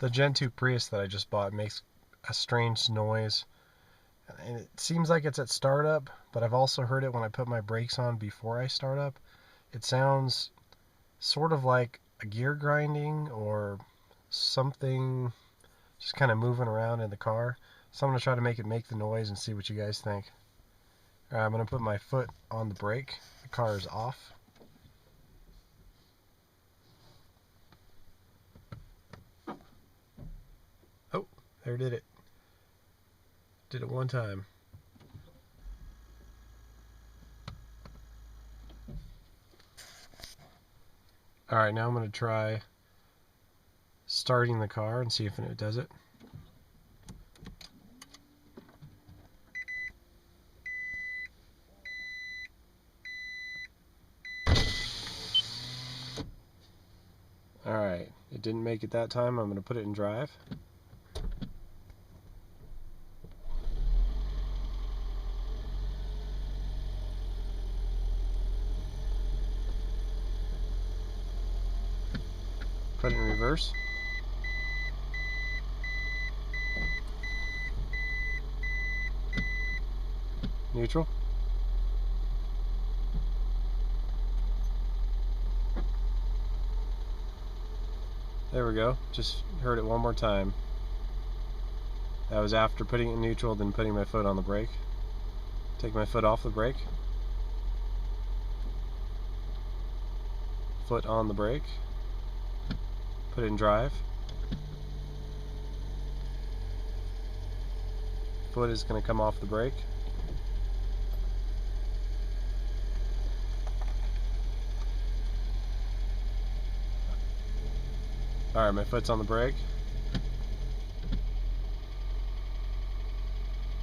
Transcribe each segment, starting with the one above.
The Gen 2 Prius that I just bought makes a strange noise, and it seems like it's at startup, but I've also heard it when I put my brakes on before I start up. It sounds sort of like a gear grinding or something just kind of moving around in the car. So I'm going to try to make it make the noise and see what you guys think. Alright, I'm going to put my foot on the brake. The car is off. Oh, there did it. Did it one time. Alright, now I'm going to try starting the car and see if it does it. Alright, it didn't make it that time. I'm going to put it in drive. Put it in reverse. Neutral. There we go. Just heard it one more time. That was after putting it in neutral, then putting my foot on the brake. Take my foot off the brake. Foot on the brake. Put it in drive. Foot is going to come off the brake. Alright, my foot's on the brake.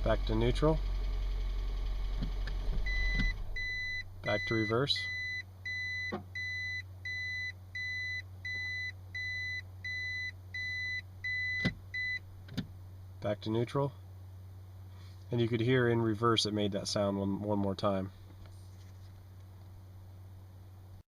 Back to neutral. Back to reverse. Back to neutral. And you could hear in reverse it made that sound one more time.